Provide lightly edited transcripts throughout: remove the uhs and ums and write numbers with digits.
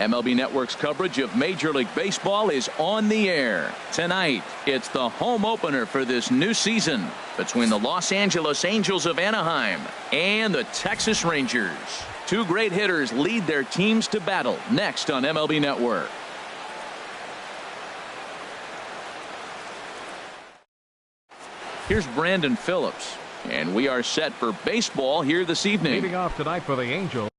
MLB Network's coverage of Major League Baseball is on the air. Tonight, it's the home opener for this new season between the Los Angeles Angels of Anaheim and the Texas Rangers. Two great hitters lead their teams to battle next on MLB Network. Here's Brandon Phillips, and we are set for baseball here this evening. Leading off tonight for the Angels,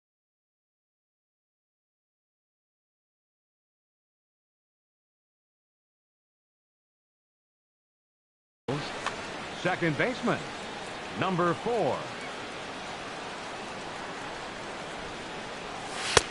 second baseman, number 4.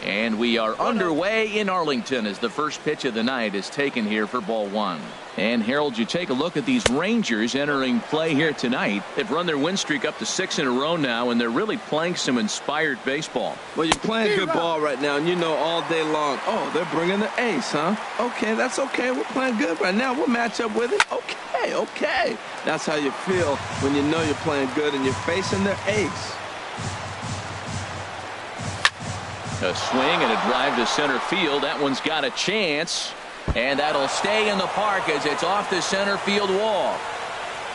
And we are underway in Arlington as the first pitch of the night is taken here for ball 1. And Harold, you take a look at these Rangers entering play here tonight. They've run their win streak up to 6 in a row now, and they're really playing some inspired baseball. Well, you're playing good ball right now, and you know all day long, oh, they're bringing the ace, huh? Okay, that's okay. We're playing good right now. We'll match up with it. Okay. That's how you feel when you know you're playing good and you're facing their ace. A swing and a drive to center field. That one's got a chance. And that'll stay in the park as it's off the center field wall.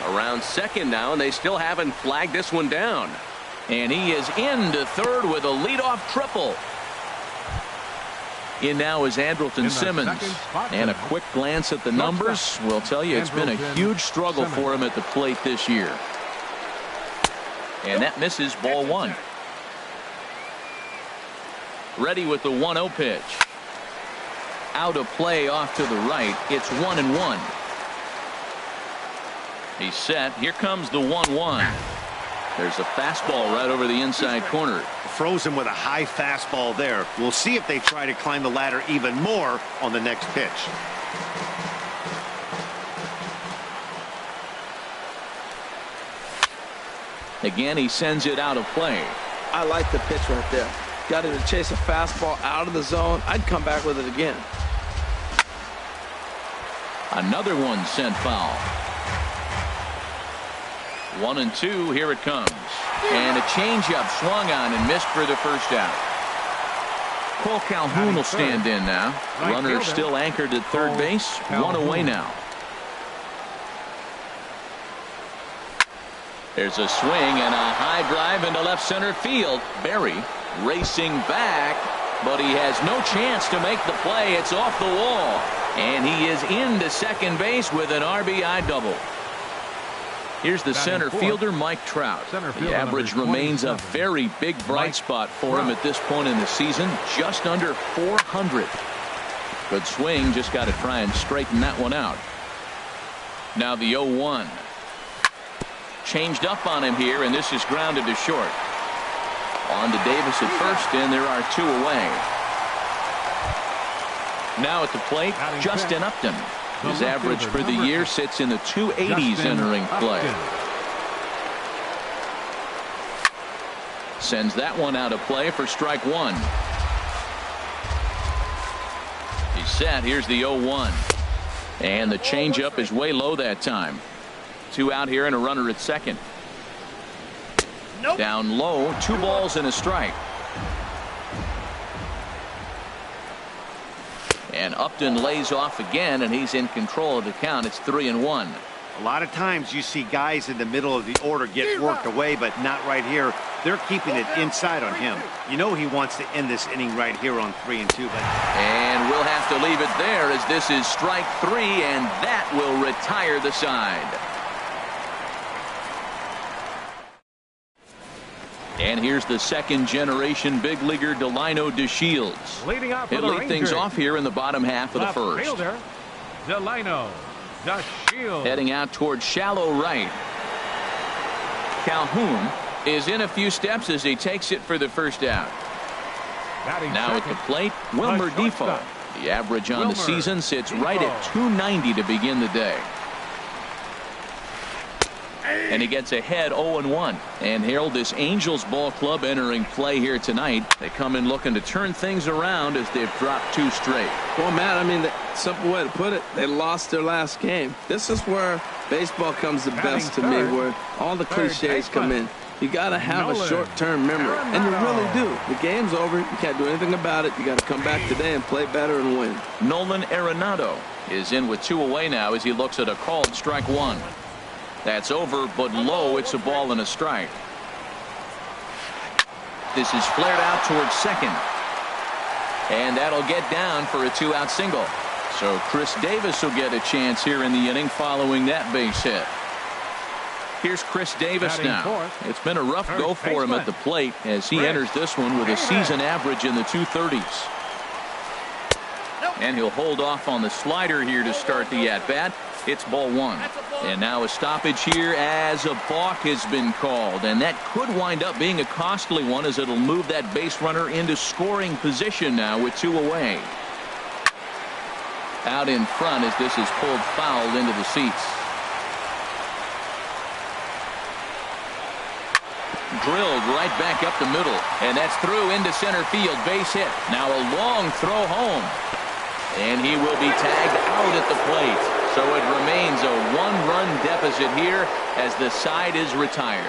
Around second now, and they still haven't flagged this one down. And he is into third with a leadoff triple. In now is Andrelton Simmons. And a quick glance at the numbers will tell you it's been a huge struggle for him at the plate this year. And that misses ball 1. Ready with the 1-0 pitch. Out of play off to the right. It's 1-1. He's set. Here comes the 1-1. There's a fastball right over the inside corner. Frozen with a high fastball there. We'll see if they try to climb the ladder even more on the next pitch. Again, he sends it out of play. I like the pitch right there. Got him to chase a fastball out of the zone. I'd come back with it again. Another one sent foul. 1-2. Here it comes. And a changeup swung on and missed for the first out. Cole Calhoun will stand in now. Runner still anchored at third base. One away now. There's a swing and a high drive into left center field. Berry racing back, but he has no chance to make the play. It's off the wall, and he is into second base with an RBI double. Here's the center fielder, Mike Trout. The average remains a very big bright spot for him at this point in the season, just under 400. Good swing, just got to try and straighten that one out. Now the 0-1. Changed up on him here, and this is grounded to short. On to Davis at first, and there are 2 away. Now at the plate, Justin Upton. His average for the year sits in the 280s entering play. Sends that one out of play for strike 1. He's set. Here's the 0-1. And the changeup is way low that time. 2 out here and a runner at second. Down low, 2 balls and a strike. And Upton lays off again, and he's in control of the count. It's 3-1. A lot of times you see guys in the middle of the order get worked away, but not right here. They're keeping it inside on him. You know he wants to end this inning right here on 3-2. And we'll have to leave it there as this is strike 3, and that will retire the side. And here's the second-generation big leaguer Delino DeShields. He'll lead things off here in the bottom half of the first. Fielder, Delino DeShields. Heading out towards shallow right. Calhoun is in a few steps as he takes it for the first out. Now at the plate, Wilmer Defoe. The average on the season sits right at 290 to begin the day. And he gets ahead 0-1. And Harold, this Angels ball club entering play here tonight. They come in looking to turn things around as they've dropped 2 straight. Well, Matt, I mean, the simple way to put it, they lost their last game. This is where baseball comes the best to me, where all the cliches come in. You got to have a Nolan short-term memory, and you really do. The game's over. You can't do anything about it. You got to come back today and play better and win. Nolan Arenado is in with 2 away now as he looks at a called strike 1. That's over, but low. It's a ball and a strike. This is flared out towards second. And that'll get down for a 2-out single. So Chris Davis will get a chance here in the inning following that base hit. Here's Chris Davis now. It's been a rough go for him at the plate as he enters this one with a season average in the 230s. And he'll hold off on the slider here to start the at-bat. It's ball 1. And now a stoppage here as a balk has been called. And that could wind up being a costly one as it'll move that base runner into scoring position now with 2 away. Out in front as this is pulled foul into the seats. Drilled right back up the middle. And that's through into center field. Base hit. Now a long throw home. And he will be tagged out at the plate. So it remains a 1-run deficit here as the side is retired.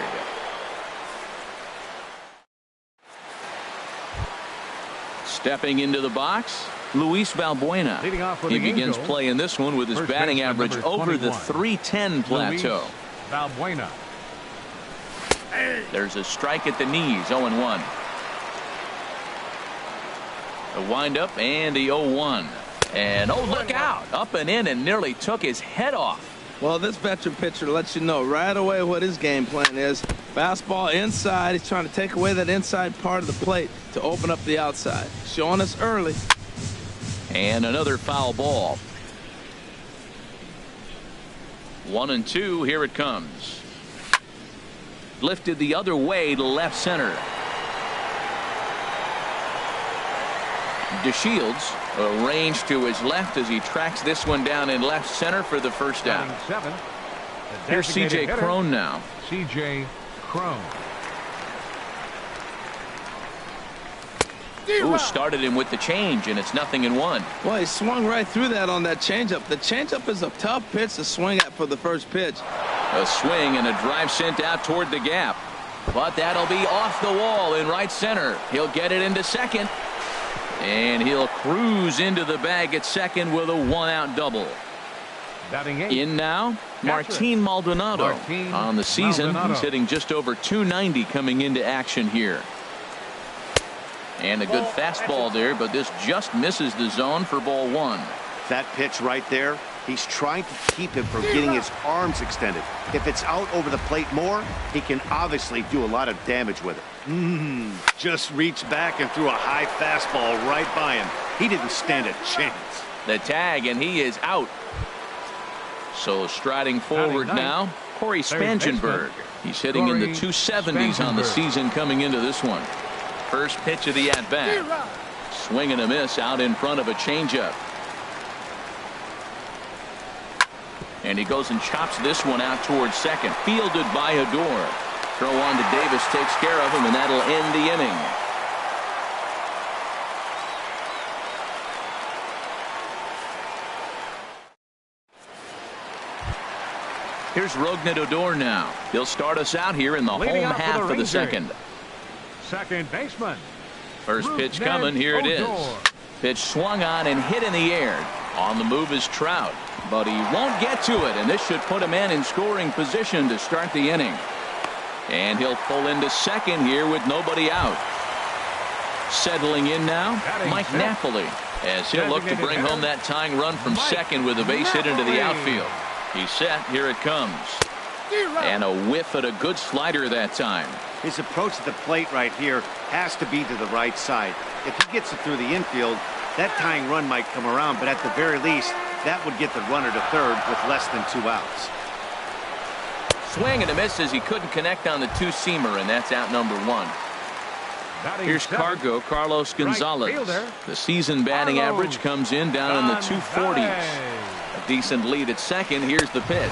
Stepping into the box, Luis Valbuena. He begins playing this one with his batting average over the 310 plateau. Valbuena. There's a strike at the knees, 0-1. A windup and the 0-1. And oh, look out! Up and in and nearly took his head off. Well, this veteran pitcher lets you know right away what his game plan is. Fastball inside. He's trying to take away that inside part of the plate to open up the outside. Showing us early. And another foul ball. 1-2. Here it comes. Lifted the other way to left center. DeShields arranged to his left as he tracks this one down in left center for the first out. Here's C.J. Cron now. C.J. Cron. Ooh, started him with the change, and it's 0-1. Well, he swung right through that on that changeup. The changeup is a tough pitch to swing at for the first pitch. A swing and a drive sent out toward the gap. But that'll be off the wall in right center. He'll get it into second. And he'll cruise into the bag at second with a 1-out double. In now, Martin Maldonado. On the season, he's hitting just over 290 coming into action here. And a good fastball there, but this just misses the zone for ball 1. That pitch right there, he's trying to keep him from getting his arms extended. If it's out over the plate more, he can obviously do a lot of damage with it. Just reached back and threw a high fastball right by him. He didn't stand a chance. The tag, and he is out. So striding forward now, Corey Spangenberg. He's hitting in the 270s on the season coming into this one. First pitch of the at-bat. Swing and a miss out in front of a changeup. And he goes and chops this one out towards second. Fielded by Adore. Throw on to Davis takes care of him, and that'll end the inning. Here's Rougned Odor now. He'll start us out here in the home half of the second. Second baseman. First pitch coming. Here it is. Pitch swung on and hit in the air. On the move is Trout, but he won't get to it, and this should put a man in scoring position to start the inning. And he'll pull into second here with nobody out. Settling in now, Mike Napoli, as he'll look to bring home that tying run from second with a base hit into the outfield. He's set. Here it comes. And a whiff at a good slider that time. His approach to the plate right here has to be to the right side. If he gets it through the infield, that tying run might come around, but at the very least, that would get the runner to third with less than 2 outs. Swing and a miss as he couldn't connect on the two-seamer, and that's out number 1. Here's Cargo, Carlos Gonzalez. The season batting average comes in down in the 240s. A decent lead at second. Here's the pitch.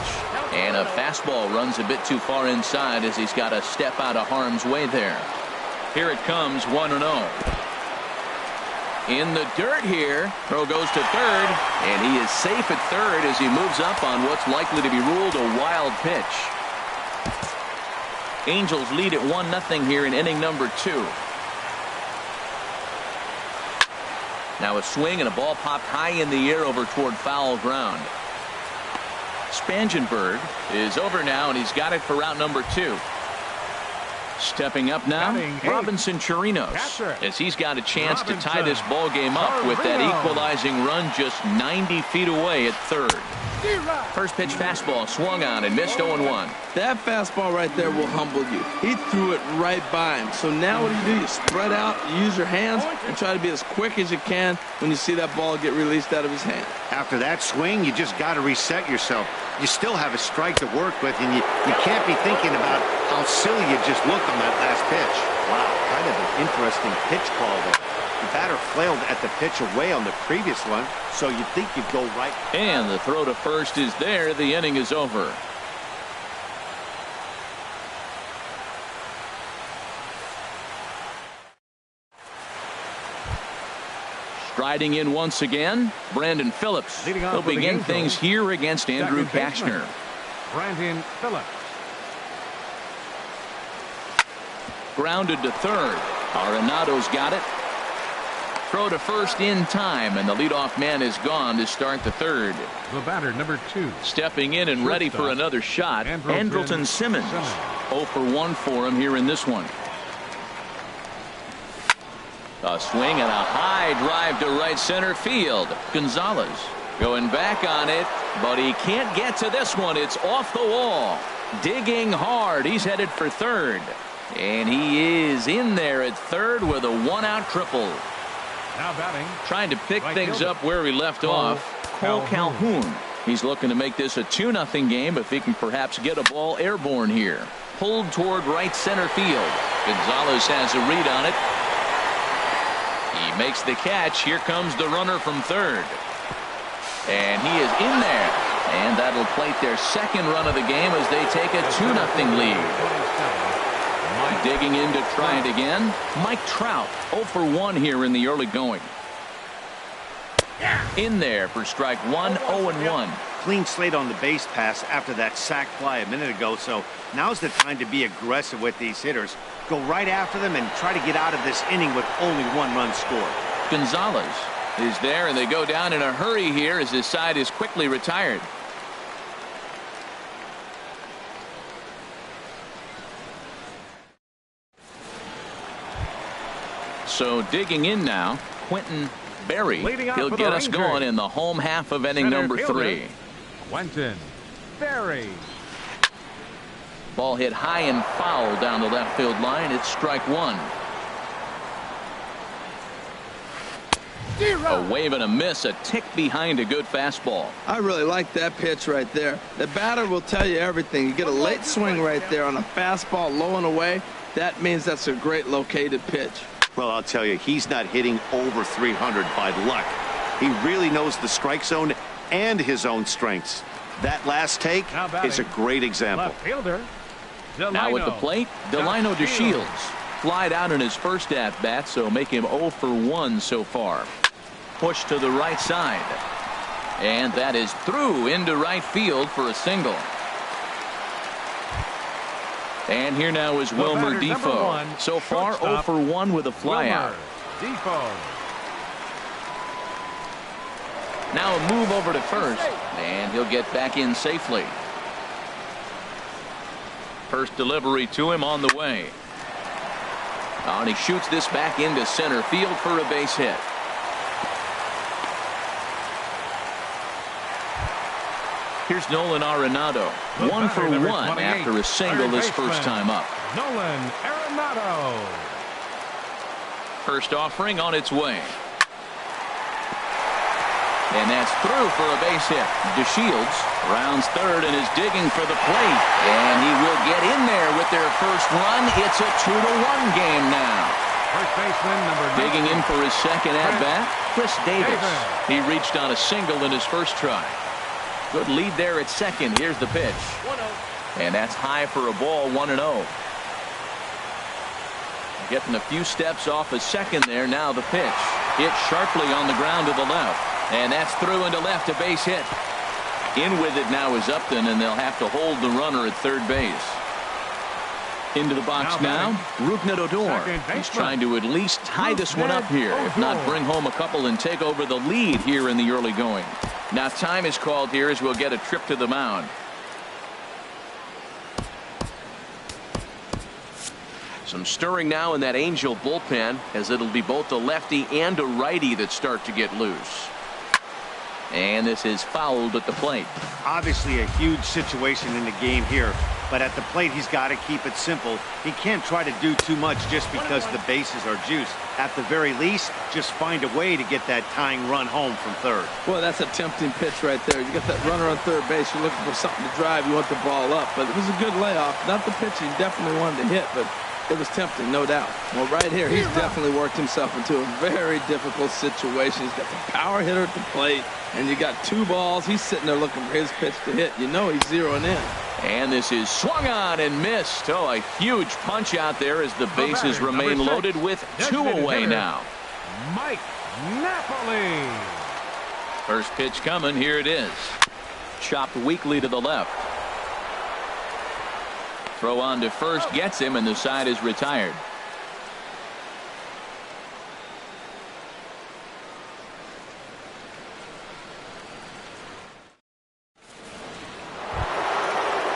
And a fastball runs a bit too far inside as he's got to step out of harm's way there. Here it comes, 1-0. In the dirt here. Throw goes to third, and he is safe at third as he moves up on what's likely to be ruled a wild pitch. Angels lead at 1-0 here in inning number 2. Now a swing and a ball popped high in the air over toward foul ground. Spangenberg is over now, and he's got it for out number 2. Stepping up now, Robinson Chirinos, as he's got a chance to tie this ball game up with that equalizing run just 90 feet away at third. First pitch fastball swung on and missed 0-1. That fastball right there will humble you. He threw it right by him. So now what do? You spread out, you use your hands, and try to be as quick as you can when you see that ball get released out of his hand. After that swing, you just got to reset yourself. You still have a strike to work with, and you can't be thinking about how silly you just looked on that last pitch. Wow, kind of an interesting pitch call there. The batter flailed at the pitch away on the previous one, so you'd think you'd go right. And the throw to first is there. The inning is over. Striding in once again, Brandon Phillips. He'll begin things here against Andrew Kachner. Brandon Phillips. Grounded to third. Arenado's got it. Throw to first in time, and the leadoff man is gone to start the third. The batter, number 2. Stepping in and ready for another shot, Andrelton Simmons. 0 for 1 for him here in this one. A swing and a high drive to right center field. Gonzalez going back on it, but he can't get to this one. It's off the wall. Digging hard. He's headed for third. And he is in there at third with a one-out triple. Now batting. Trying to pick things up where he left off. Cole Calhoun. He's looking to make this a 2-0 game if he can perhaps get a ball airborne here. Pulled toward right center field. Gonzalez has a read on it. He makes the catch. Here comes the runner from third. And he is in there. And that'll plate their second run of the game as they take a 2-0 lead. Digging in to try it again. Mike Trout 0 for 1 here in the early going. In there for strike 1, 0-1. Clean slate on the base pass after that sac fly a minute ago, so now's the time to be aggressive with these hitters. Go right after them and try to get out of this inning with only 1 run scored. Gonzalez is there, and they go down in a hurry here as his side is quickly retired. So digging in now, Quentin Berry. He'll get us going in the home half of inning number 3. Quentin Berry. Ball hit high and foul down the left field line. It's strike 1. A wave and a miss, a tick behind a good fastball. I really like that pitch right there. The batter will tell you everything. You get a late swing right there on a fastball low and away. That means that's a great located pitch. Well, I'll tell you, he's not hitting over 300 by luck. He really knows the strike zone and his own strengths. That last take is a great example. Left fielder. Now at the plate, Delino DeShields. Flied out in his first at-bat, so make him 0 for 1 so far. Push to the right side. And that is through into right field for a single. And here now is Wilmer Defoe. So far 0 for 1 with a flyout. Now a move over to first, and he'll get back in safely. First delivery to him on the way. And he shoots this back into center field for a base hit. Here's Nolan Arenado. 1 for 1 after a single his first time up. Nolan Arenado. First offering on its way. And that's through for a base hit. DeShields rounds third and is digging for the plate. And he will get in there with their first run. It's a 2-1 game now. First baseman number 9. Digging in for his second at-bat, Chris Davis. He reached on a single in his first try. Good lead there at second. Here's the pitch. 1-0. And that's high for a ball, 1-0. Getting a few steps off a second there. Now the pitch. Hit sharply on the ground to the left. And that's through into left, a base hit. In with it now is Upton, and they'll have to hold the runner at third base. Into the box now, Rougned Odor. He's trying to at least tie this one up here, if not bring home a couple and take over the lead here in the early going. Now time is called here as we'll get a trip to the mound. Some stirring now in that Angel bullpen, as it'll be both a lefty and a righty that start to get loose. And this is fouled at the plate. Obviously a huge situation in the game here, but at the plate he's got to keep it simple. He can't try to do too much just because the bases are juiced. At the very least, just find a way to get that tying run home from third. Boy, that's a tempting pitch right there. You got that runner on third base. You're looking for something to drive. You want the ball up, but it was a good layoff. Not the pitch he definitely wanted to hit, but it was tempting, no doubt. Well, right here, he's definitely worked himself into a very difficult situation. He's got the power hitter at the plate, and you got two balls. He's sitting there looking for his pitch to hit. You know he's zeroing in. And this is swung on and missed. Oh, a huge punch out there as the bases remain loaded with two away now. Mike Napoli. First pitch coming. Here it is. Chopped weakly to the left. Throw on to first gets him, and the side is retired.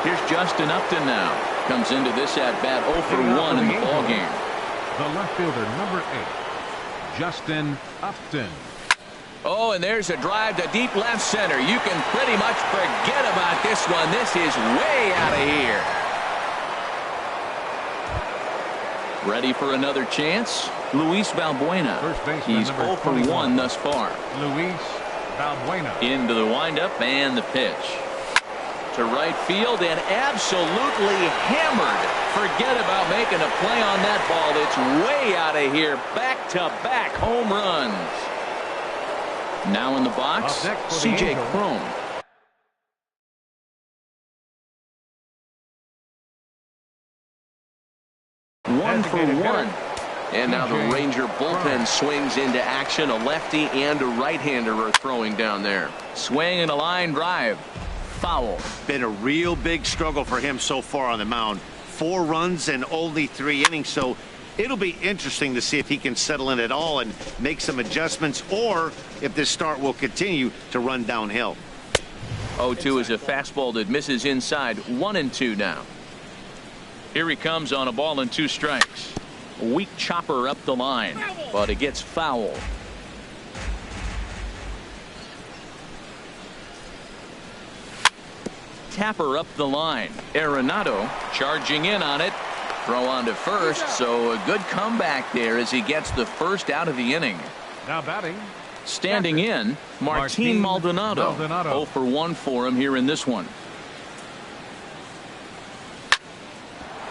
Here's Justin Upton now. Comes into this at bat 0 for 1 in the ball game. The left fielder, number 8, Justin Upton. Oh, and there's a drive to deep left center. You can pretty much forget about this one. This is way out of here. Ready for another chance? Luis Valbuena. He's 0 for 1 thus far. Luis Valbuena. Into the windup and the pitch. To right field and absolutely hammered. Forget about making a play on that ball. It's way out of here. Back-to-back home runs. Now in the box, C.J. Cron. One for one. And now the Ranger bullpen swings into action. A lefty and a right-hander are throwing down there. Swing and a line drive. Foul. Been a real big struggle for him so far on the mound. 4 runs and only 3 innings, so it'll be interesting to see if he can settle in at all and make some adjustments, or if this start will continue to run downhill. 0-2 is a fastball that misses inside. 1-2 now. Here he comes on a ball and 2 strikes. Weak chopper up the line, but it gets foul. Tapper up the line. Arenado charging in on it. Throw on to first, so a good comeback there as he gets the first out of the inning. Now batting. Standing in, Martin Maldonado. 0 for 1 for him here in this one.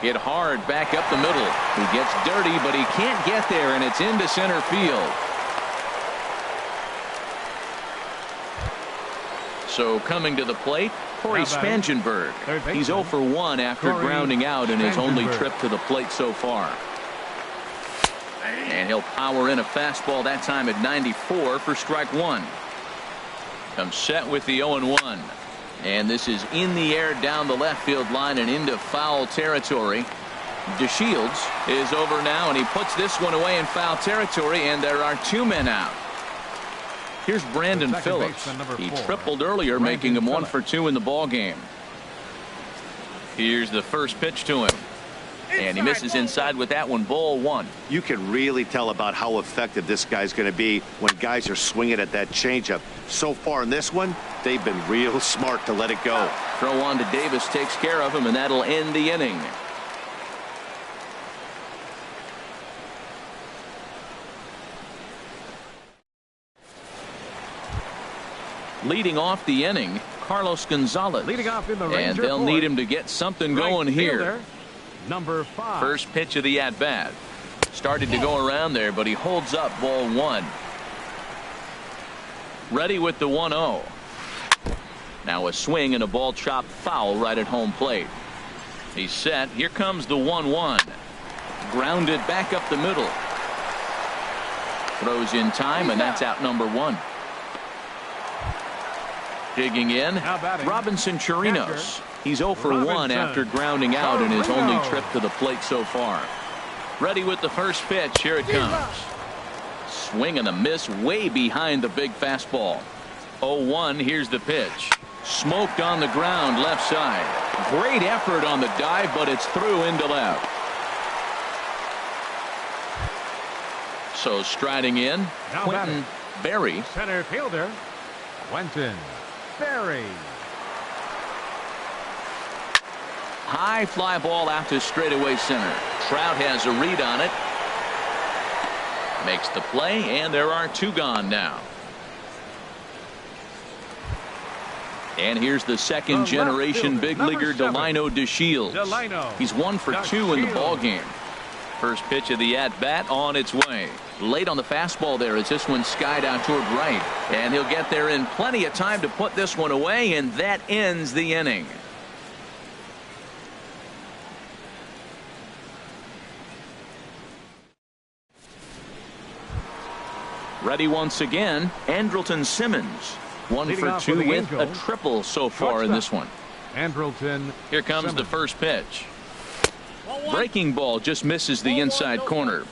Hit hard back up the middle. He gets dirty, but he can't get there, and it's into center field. So coming to the plate, Corey Spangenberg. He's 0 for 1 after grounding out in his only trip to the plate so far. And he'll power in a fastball that time at 94 for strike 1. Comes set with the 0-1. And this is in the air down the left field line and into foul territory. DeShields is over now, and he puts this one away in foul territory, and there are 2 men out. Here's Brandon Phillips. He tripled earlier, making him 1 for 2 in the ball game. Here's the first pitch to him. And he misses inside with that one. Ball 1. You can really tell about how effective this guy's going to be when guys are swinging at that changeup. So far in this one, they've been real smart to let it go. Throw on to Davis takes care of him, and that'll end the inning. Leading off the inning, Carlos Gonzalez. Leading off in the Ranger and they'll need him to get something going here. Number 5. First pitch of the at-bat. Started to go around there, but he holds up. Ball 1. Ready with the 1-0. Now a swing and a ball chopped foul right at home plate. He's set. Here comes the 1-1. Grounded back up the middle. Throws in time, and that's out number 1. Digging in, Robinson Chirinos. He's 0 for 1 after grounding out in his only trip to the plate so far. Ready with the first pitch. Here it comes. Swing and a miss way behind the big fastball. 0-1. Here's the pitch. Smoked on the ground left side. Great effort on the dive, but it's through into left. So striding in, Now Quentin Berry. Center fielder, Quentin Berry. High fly ball out to straightaway center. Trout has a read on it. Makes the play, and there are 2 gone now. And here's the second generation big leaguer Delino DeShields. He's 1 for 2 in the ball game. First pitch of the at-bat on its way. Late on the fastball there as this one skied out toward right. And he'll get there in plenty of time to put this one away, and that ends the inning. Ready once again, Andrelton Simmons. 1 for 2 with a triple so far in this one. Andrelton. Here comes the first pitch. Breaking ball just misses the inside corner.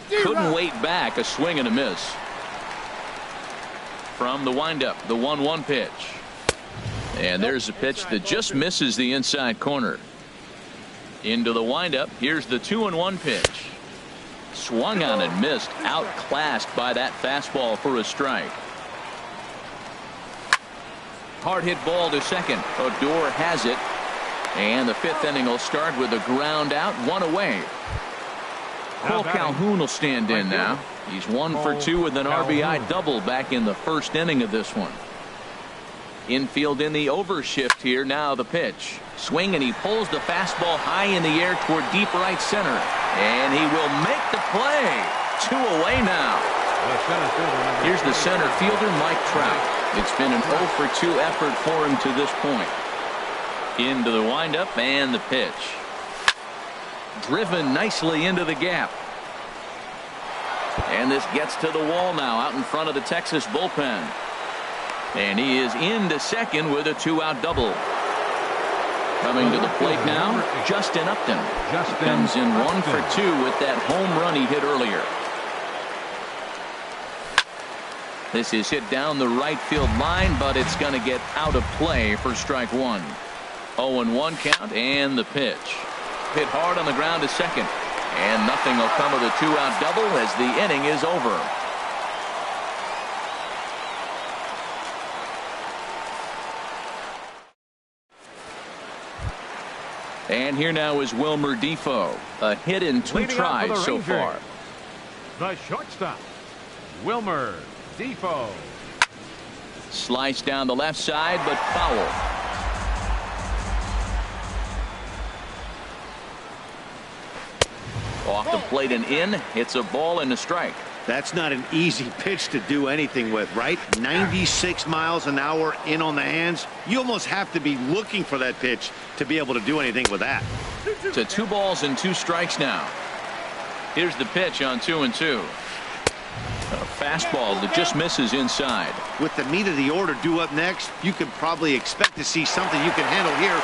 Couldn't wait back. A swing and a miss. From the windup, the 1-1 pitch. And there's a pitch that just misses the inside corner. Into the windup. Here's the 2-1 pitch. Swung on and missed. Outclassed by that fastball for a strike. Hard hit ball to second. Odor has it. And the 5th inning will start with a ground out, 1 away. Cole Calhoun will stand in now. He's 1 for 2 with an RBI double back in the 1st inning of this one. Infield in the overshift here. Now the pitch. Swing, and he pulls the fastball high in the air toward deep right center. And he will make the play. 2 away now. Here's the center fielder, Mike Trout. It's been an 0 for 2 effort for him to this point. Into the windup and the pitch. Driven nicely into the gap. And this gets to the wall now out in front of the Texas bullpen. And he is into second with a 2-out double. Coming to the plate now, Justin Upton. Comes in 1 for 2 with that home run he hit earlier. This is hit down the right field line, but it's going to get out of play for strike 1. 0-1 count and the pitch. Hit hard on the ground to second. And nothing will come of the 2-out double as the inning is over. And here now is Wilmer Defoe. A hit in 2 tries so far. The shortstop, Wilmer Defoe. Sliced down the left side, but foul. Off the plate and in. It's a ball and a strike. That's not an easy pitch to do anything with, right? 96 miles an hour in on the hands. You almost have to be looking for that pitch to be able to do anything with that. To 2 balls and 2 strikes now. Here's the pitch on 2-2. A fastball that just misses inside. With the meat of the order due up next, you could probably expect to see something you can handle here.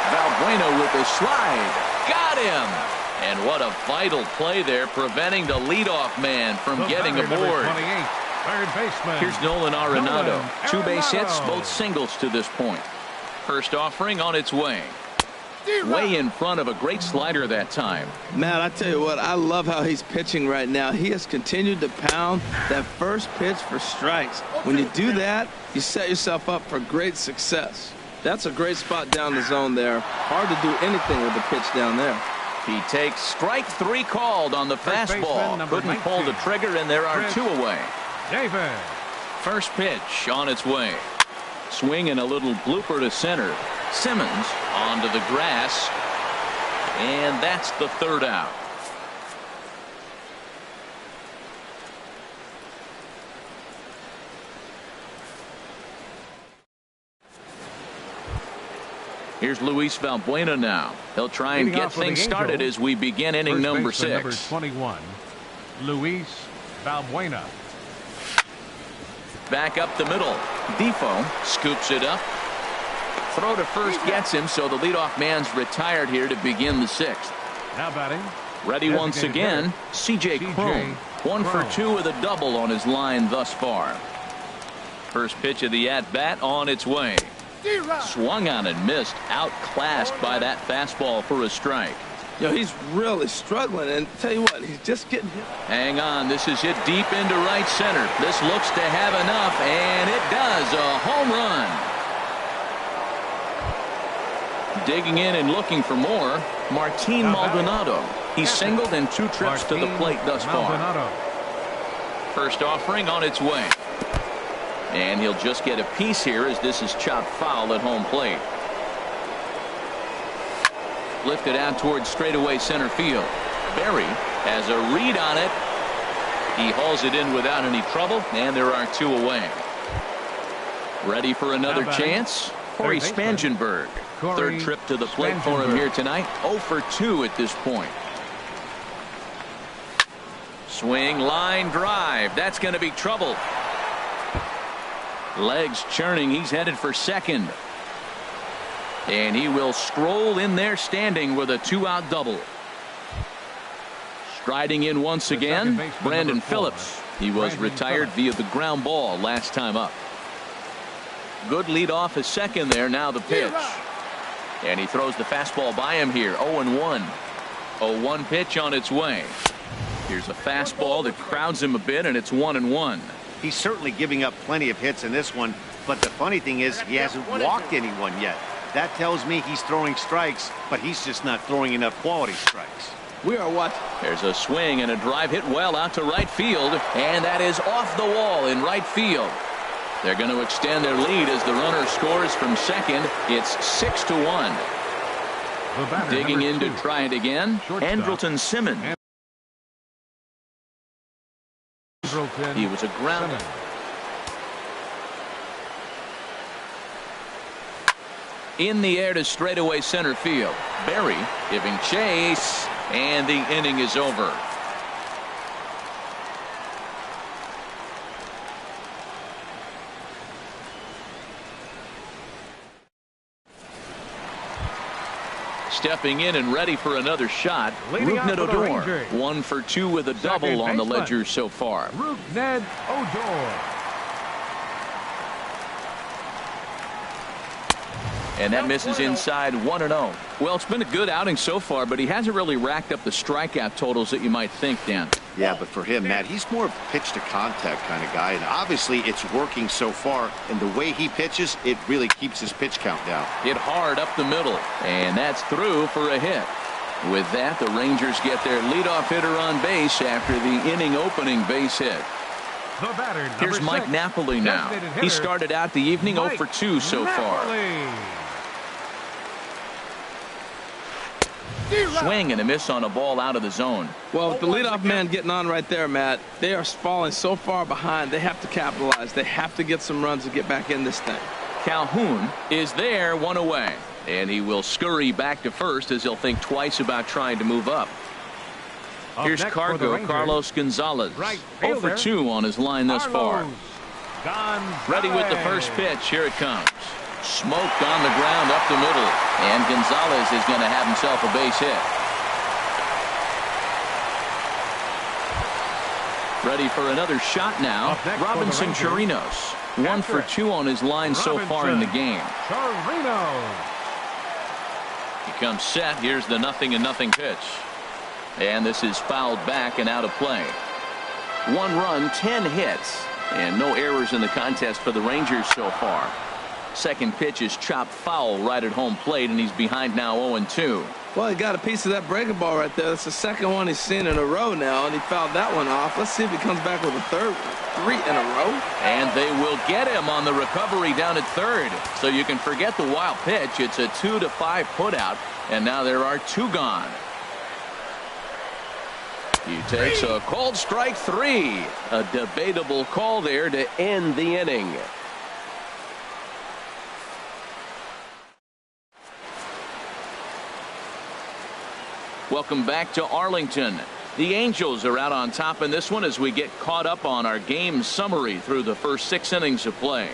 Valbuena with the slide. Got him. And what a vital play there, preventing the leadoff man from getting aboard. Third baseman. Here's Nolan Arenado. 2 base hits, both singles to this point. First offering on its way. Way in front of a great slider that time. Matt, I tell you what, I love how he's pitching right now. He has continued to pound that first pitch for strikes. When you do that, you set yourself up for great success. That's a great spot down the zone there. Hard to do anything with the pitch down there. He takes strike 3 called on the fastball. Couldn't pull the trigger, and there are 2 away. David. First pitch on its way. Swing and a little blooper to center. Simmons onto the grass. And that's the 3rd out. Here's Luis Valbuena now. He'll try and get things started as we begin inning number 6. Number 21, Luis Valbuena. Back up the middle. Defoe scoops it up. Throw to first gets him, so the leadoff man's retired here to begin the sixth. Now batting. Ready once again, C.J. Cron. 1 for 2 with a double on his line thus far. First pitch of the at-bat on its way. Swung on and missed. Outclassed by that fastball for a strike. Yo, he's really struggling, and tell you what, he's just getting hit. Hang on, this is hit deep into right center. This looks to have enough, and it does. A home run. Digging in and looking for more, Martin Maldonado. He's singled in 2 trips to the plate thus far. First offering on its way. And he'll just get a piece here as this is chopped foul at home plate. Lifted out towards straightaway center field. Berry has a read on it. He hauls it in without any trouble, and there are 2 away. Ready for another chance? Corey Spangenberg. Third trip to the plate for him here tonight. 0 for 2 at this point. Swing, line drive. That's going to be trouble. Legs churning. He's headed for second. And he will stroll in there standing with a 2-out double. Striding in once again, Brandon Phillips. He was retired via the ground ball last time up. Good lead off his second there. Now the pitch. And he throws the fastball by him here. 0-1. 0-1 pitch on its way. Here's a fastball that crowds him a bit, and it's 1-1. He's certainly giving up plenty of hits in this one, but the funny thing is he hasn't walked anyone yet. That tells me he's throwing strikes, but he's just not throwing enough quality strikes. We are what? There's a swing and a drive hit well out to right field, and that is off the wall in right field. They're going to extend their lead as the runner scores from second. It's 6-1. Digging in to try it again, Andrelton Simmons. He was a grounder. In the air to straightaway center field. Berry giving chase, and the inning is over. Stepping in and ready for another shot, Rougned Odor. 1 for 2 with a double on the ledger so far. Rougned Odor. And that misses inside 1-0. Well, it's been a good outing so far, but he hasn't really racked up the strikeout totals that you might think, Dan. Yeah, but for him, Matt, he's more of a pitch to contact kind of guy, and obviously it's working so far, and the way he pitches, it really keeps his pitch count down. Hit hard up the middle, and that's through for a hit. With that, the Rangers get their leadoff hitter on base after the inning opening base hit. The batter, here's Mike Napoli now. He started out the evening 0 for 2 so far. Swing and a miss on a ball out of the zone. Well, with the leadoff man getting on right there, Matt, they are falling so far behind. They have to capitalize. They have to get some runs to get back in this thing. Calhoun is there, 1 away. And he will scurry back to first as he'll think twice about trying to move up. Here's Cargo, Carlos Gonzalez. 0 for 2 on his line thus far. Ready with the first pitch. Here it comes. Smoked on the ground up the middle. And Gonzalez is going to have himself a base hit. Ready for another shot now. Robinson Chirinos. 1 for 2 on his line so far in the game. He comes set. Here's the 0-0 pitch. And this is fouled back and out of play. 1 run, 10 hits, and no errors in the contest for the Rangers so far. Second pitch is chopped foul right at home plate, and he's behind now 0-2. Well, he got a piece of that breaking ball right there. That's the second one he's seen in a row now, and he fouled that one off. Let's see if he comes back with a third, 3 in a row. And they will get him on the recovery down at third. So you can forget the wild pitch. It's a 2-5 putout, and now there are 2 gone. He takes a called strike 3. A debatable call there to end the inning. Welcome back to Arlington. The Angels are out on top in this one as we get caught up on our game summary through the first 6 innings of play.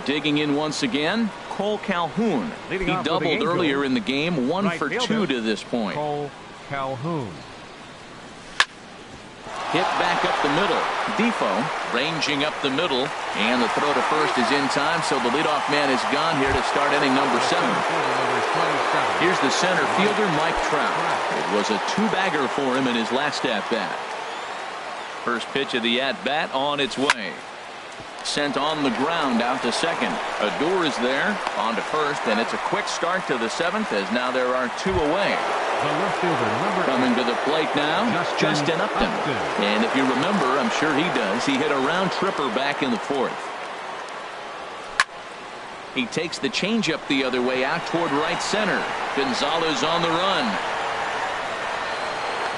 Digging in once again, Cole Calhoun. He doubled earlier in the game, 1 for 2 to this point. Cole Calhoun. Hit back up the middle. Defoe ranging up the middle, and the throw to first is in time, so the leadoff man is gone here to start inning number 7. Here's the center fielder, Mike Trout. It was a 2-bagger for him in his last at-bat. First pitch of the at-bat on its way. Sent on the ground out to second. Adore is there on to first, and it's a quick start to the 7th as now there are 2 away. The left fielder, number Coming 8, to the plate now, Justin Upton. And if you remember, I'm sure he does, he hit a round tripper back in the 4th. He takes the changeup the other way out toward right center. Gonzalez on the run.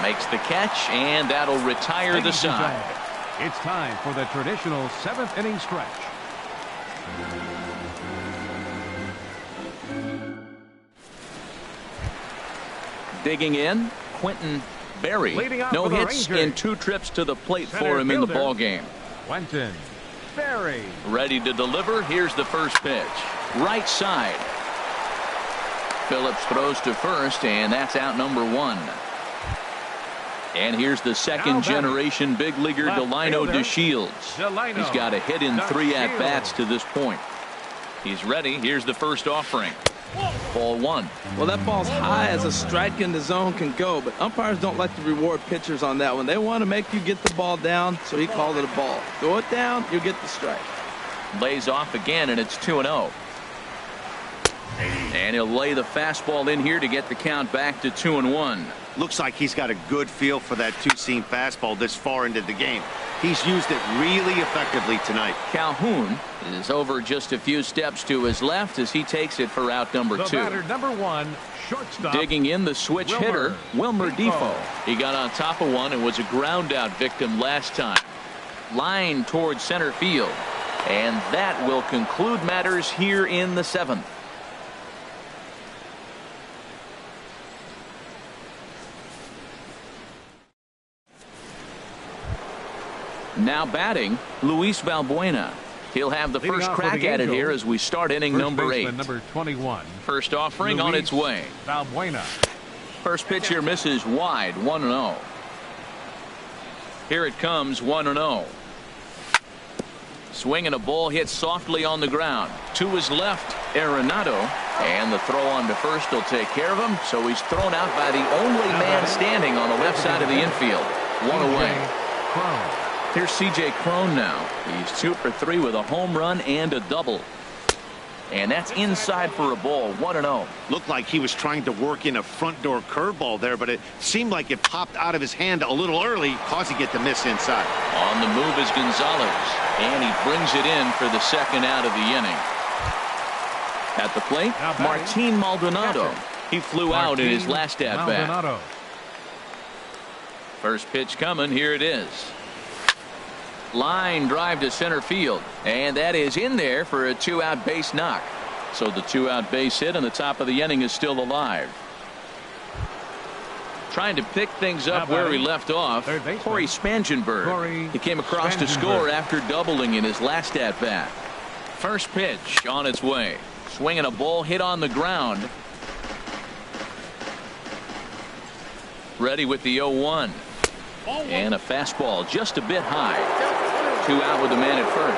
Makes the catch, and that'll retire the side. It's time for the traditional 7th inning stretch. Digging in, Quentin Berry. No hits in 2 trips to the plate for him in the ball game. Quentin Berry. Ready to deliver. Here's the first pitch. Right side. Phillips throws to first, and that's out number 1. And here's the second generation big leaguer Delino DeShields. He's got a hit in 3 at-bats to this point. He's ready. Here's the first offering. Ball 1. Well, that ball's high as a strike in the zone can go, but umpires don't like to reward pitchers on that one. They want to make you get the ball down, so he called it a ball. Throw it down, you get the strike. Lays off again, and it's 2-0. And he'll lay the fastball in here to get the count back to 2-1. Looks like he's got a good feel for that 2-seam fastball this far into the game. He's used it really effectively tonight. Calhoun is over just a few steps to his left as he takes it for out number 2. Batter number 1, shortstop. Digging in, the switch hitter, Wilmer Defoe. He got on top of one and was a ground out victim last time. Line towards center field. And that will conclude matters here in the 7th. Now batting, Luis Valbuena. He'll have the first crack at it here as we start inning number 8. Number 21. First offering on its way. Valbuena. First pitch here misses wide, 1-0. Here it comes, 1-0. Swinging a ball hit softly on the ground. To his left, Arenado. And the throw on to first will take care of him. So he's thrown out by the only man standing on the left side of the infield. 1 away. Here's C.J. Cron now. He's 2 for 3 with a home run and a double. And that's inside for a ball, 1-0. Looked like he was trying to work in a front door curveball there, but it seemed like it popped out of his hand a little early, causing it to miss inside. On the move is Gonzalez, and he brings it in for the second out of the inning. At the plate, Martin Maldonado. He flew out in his last at-bat. First pitch coming, here it is. Line drive to center field, and that is in there for a 2-out base knock. So the 2-out base hit and the top of the inning is still alive. Trying to pick things up where he left off, Corey Spangenberg. He came across to score after doubling in his last at-bat. First pitch on its way. Swinging a ball hit on the ground. Ready with the 0-1. And a fastball just a bit high. 2 out with the man at first.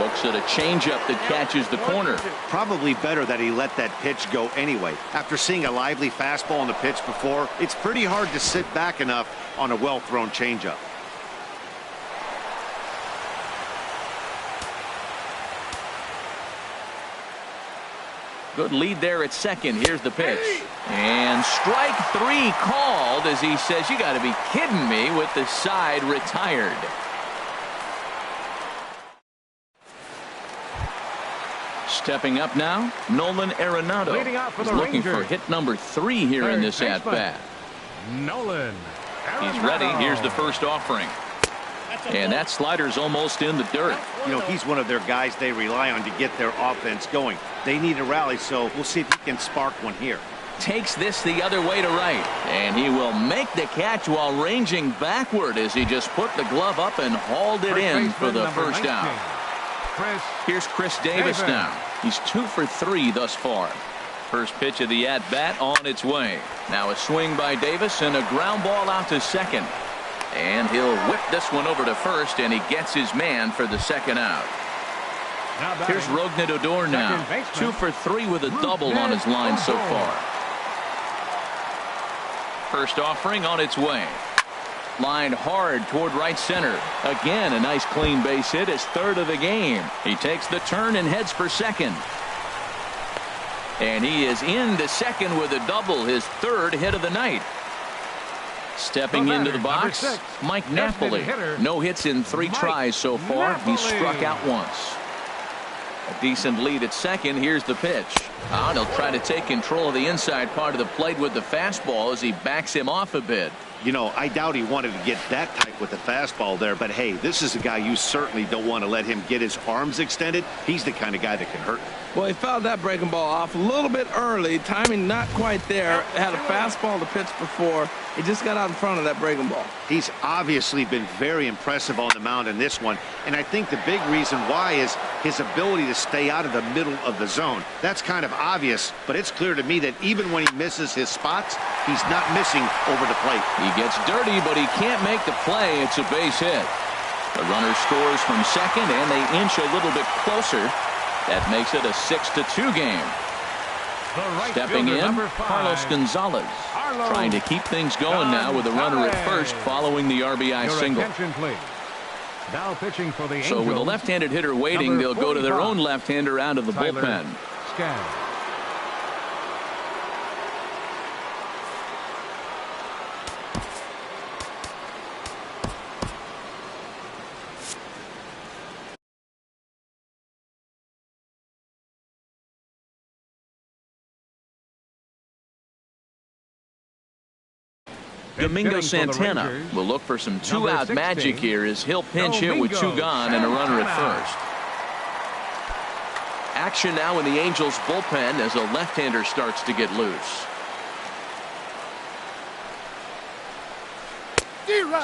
Looks at a changeup that catches the corner. Probably better that he let that pitch go anyway. After seeing a lively fastball on the pitch before, it's pretty hard to sit back enough on a well-thrown changeup. Good lead there at second. Here's the pitch. And strike 3 called as he says, you got to be kidding me, with the side retired. Stepping up now, Nolan Arenado. He's looking for hit number 3 here in this at-bat. Nolan Arenado. He's ready. Here's the first offering. And that slider's almost in the dirt. You know, he's one of their guys they rely on to get their offense going. They need a rally, so we'll see if he can spark one here. takes this the other way to right. And he will make the catch while ranging backward as he just put the glove up and hauled it in for the first down. Here's Chris Davis now. He's 2 for 3 thus far. First pitch of the at-bat on its way. Now a swing by Davis and a ground ball out to second. And he'll whip this one over to first, and he gets his man for the second out. Here's Rougned Odor now. 2 for 3 with a double on his line so far. First offering on its way. Lined hard toward right center. Again, a nice clean base hit, his third of the game. He takes the turn and heads for second. And he is into second with a double, his third hit of the night. Stepping into the box, Mike Napoli. No hits in 3 tries so far. He struck out once. A decent lead at second. Here's the pitch. And he'll try to take control of the inside part of the plate with the fastball as he backs him off a bit. You know, I doubt he wanted to get that tight with the fastball there, but hey, this is a guy you certainly don't want to let him get his arms extended. He's the kind of guy that can hurt. Well, he fouled that breaking ball off a little bit early. Timing not quite there. Had a fastball to pitch before. He just got out in front of that breaking ball. He's obviously been very impressive on the mound in this one, and I think the big reason why is his ability to stay out of the middle of the zone. That's kind of obvious, but it's clear to me that even when he misses his spots, he's not missing over the plate. He gets dirty, but he can't make the play. It's a base hit. The runner scores from second, and they inch a little bit closer. That makes it a 6-2 game. Stepping in, Carlos Gonzalez. Trying to keep things going now with a runner at first following the RBI single. Now pitching for the So with a left-handed hitter waiting, they'll go to their own left-hander out of the bullpen. Domingo Santana will look for some 2-out magic here as he'll pinch hit with 2 gone and a runner at first. Action now in the Angels bullpen as a left-hander starts to get loose.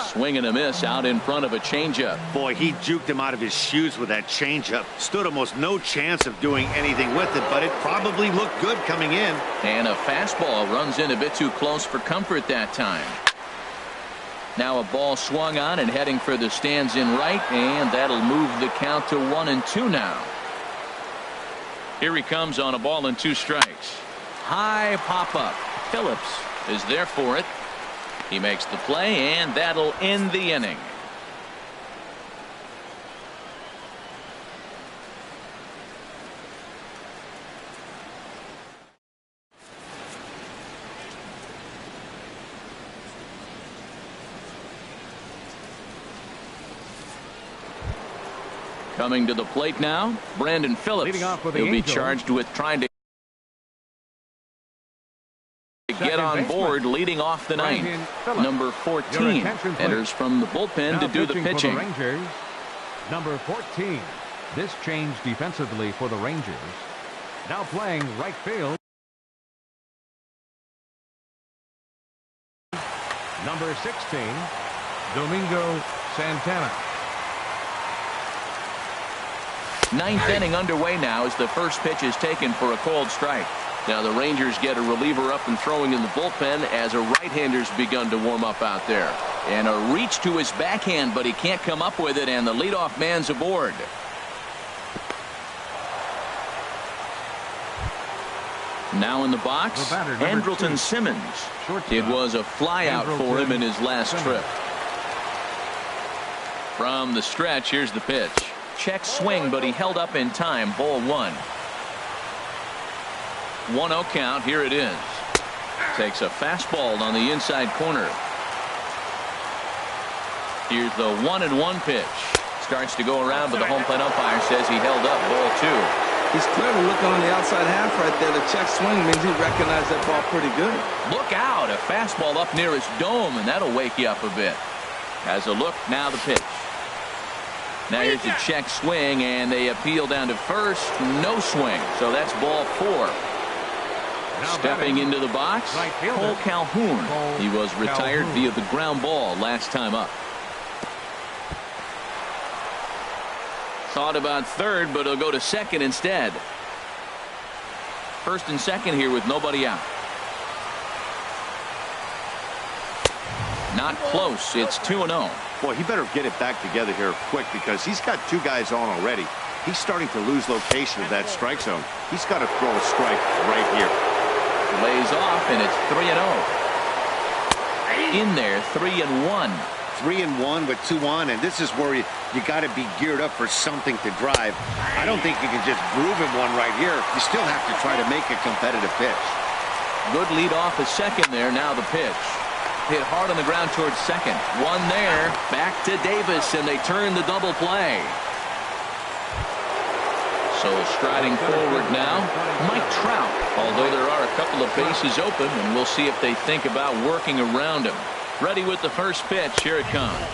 Swing and a miss out in front of a changeup. Boy, he juked him out of his shoes with that changeup. Stood almost no chance of doing anything with it, but it probably looked good coming in. And a fastball runs in a bit too close for comfort that time. Now a ball swung on and heading for the stands in right, and that'll move the count to 1-2 now. Here he comes on a ball and 2 strikes. High pop up. Phillips is there for it. He makes the play, and that'll end the inning. Coming to the plate now, Brandon Phillips. He'll be charged with trying to get on board leading off the ninth. Number 14 enters from the bullpen to do the pitching. Number 14. This change defensively for the Rangers. Now playing right field. Number 16. Domingo Santana. Ninth inning underway now as the first pitch is taken for a cold strike. Now the Rangers get a reliever up and throwing in the bullpen as a right-hander's begun to warm up out there. And a reach to his backhand, but he can't come up with it, and the leadoff man's aboard. Now in the box, Andrelton Simmons. It was a flyout for him in his last trip. From the stretch, here's the pitch. Check swing, but he held up in time. Ball 1. 1-0 count. Here it is. Takes a fastball on the inside corner. Here's the 1-1 pitch. Starts to go around, but the home plate umpire says he held up. Ball 2. He's clearly looking on the outside half right there. The check swing means he recognized that ball pretty good. Look out. A fastball up near his dome, and that'll wake you up a bit. Has a look. Now the pitch. Now here's the check swing, and they appeal down to first. No swing. So that's ball 4. Stepping into the box, right fielder, Cole Calhoun. He was retired via the ground ball last time up. Thought about third, but he'll go to second instead. First and second here with nobody out. Not close. It's 2-0. Boy, he better get it back together here quick because he's got two guys on already. He's starting to lose location of that strike zone. He's got to throw a strike right here. Lays off, and it's 3-0. In there, 3-1. 3-1 with 2 on, and this is where you got to be geared up for something to drive. I don't think you can just groove him one right here. You still have to try to make a competitive pitch. Good lead off a second there. Now the pitch. Hit hard on the ground towards second. One there. Back to Davis, and they turn the double play. So striding forward now, Mike Trout. Although there are a couple of bases open, and we'll see if they think about working around him. Ready with the first pitch. Here it comes.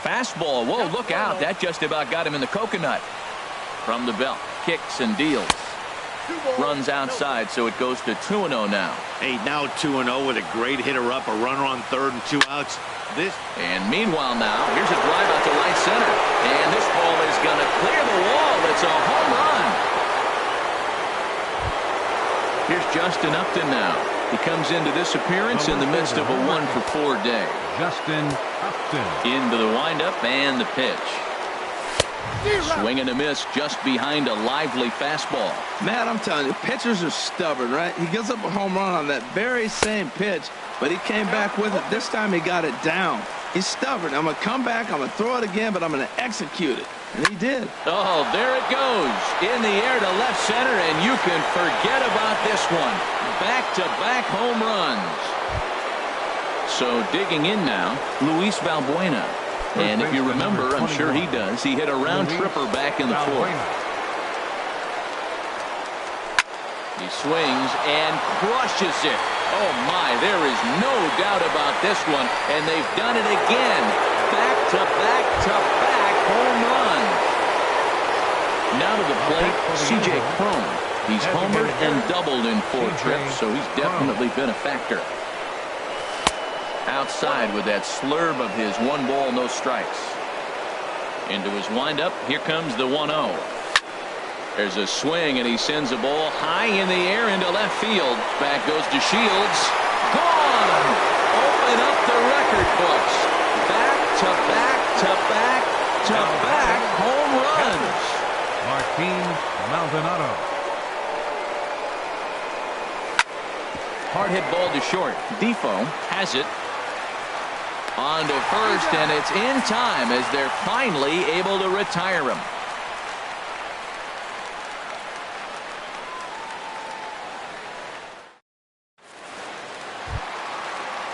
Fastball. Whoa, look out. That just about got him in the coconut. From the belt. Kicks and deals. Runs outside, so it goes to 2-0 now. Hey, now 2-0 with a great hitter up, a runner on third and 2 outs. And meanwhile now, here's a drive out to right center. And this ball is going to clear the wall. It's a home run. Here's Justin Upton now. He comes into this appearance in the midst of a 1-for-4 day. Justin Upton. Into the windup and the pitch. Swing and a miss just behind a lively fastball. Man, I'm telling you, pitchers are stubborn, right? He gives up a home run on that very same pitch, but he came back with it. This time he got it down. He's stubborn. I'm going to come back, I'm going to throw it again, but I'm going to execute it. And he did. Oh, there it goes. In the air to left center, and you can forget about this one. Back-to-back home runs. So digging in now, Luis Valbuena. And if you remember, I'm sure he does, he hit a round tripper back in the fourth. He swings and crushes it. Oh, my, there is no doubt about this one. And they've done it again. Back-to-back-to-back home run. Now to the plate, C.J. Cron. He's homered and doubled in 4 trips, so he's definitely been a factor. Outside with that slurve of his 1 ball, no strikes. Into his windup, here comes the 1-0. There's a swing, and he sends a ball high in the air into left field. Back goes to Shields. Gone! Open up the record books. Back-to-back-to-back-to-back home runs. Martin Maldonado. Hard hit ball to short. Defoe has it. On to first, and it's in time as they're finally able to retire him.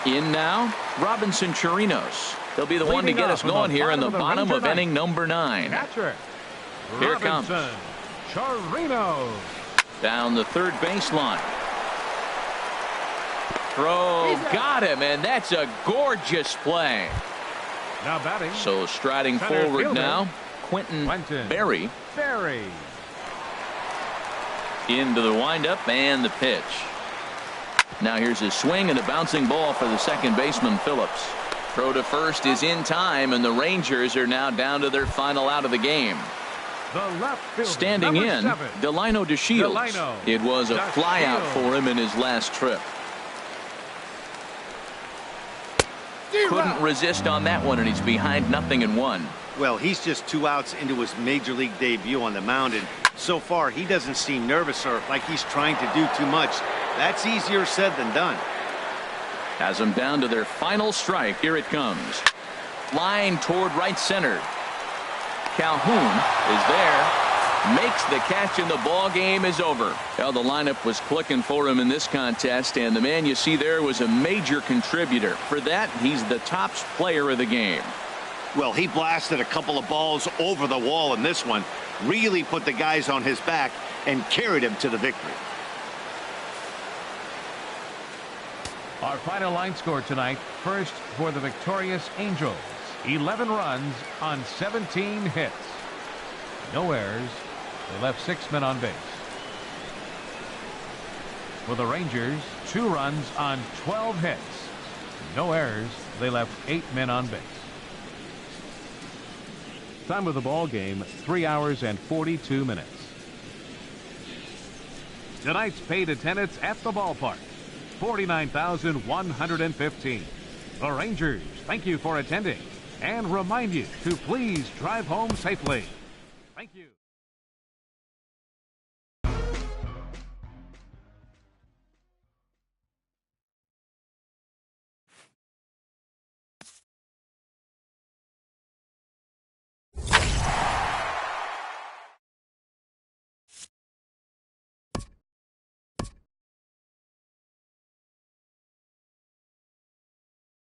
In now, Robinson Chirinos. He'll be the one to get us going here in the bottom of inning number 9. Catcher. Here comes Chirinos. down the third baseline. Throw got him, and that's a gorgeous play. Now batting. So striding Center forward fielder, now, Quentin Berry. Into the windup and the pitch. Now here's a swing and a bouncing ball for the second baseman, Phillips. Throw to first is in time, and the Rangers are now down to their final out of the game. The left fielder, Standing in, 7. Delino DeShields. It was a flyout for him in his last trip. Couldn't resist on that one, and he's behind 0-1. Well, he's just 2 outs into his major league debut on the mound, and so far he doesn't seem nervous or like he's trying to do too much. That's easier said than done. Has them down to their final strike. Here it comes. Line toward right center. Calhoun is there. Makes the catch, and the ball game is over. Well, the lineup was clicking for him in this contest, and the man you see there was a major contributor. For that, he's the top player of the game. Well, he blasted a couple of balls over the wall in this one. Really put the guys on his back and carried him to the victory. Our final line score tonight. First for the victorious Angels. 11 runs on 17 hits. No errors. They left 6 men on base. For the Rangers, 2 runs on 12 hits. No errors. They left 8 men on base. Time of the ball game, 3 hours and 42 minutes. Tonight's paid attendance at the ballpark, 49,115. The Rangers thank you for attending and remind you to please drive home safely. Thank you.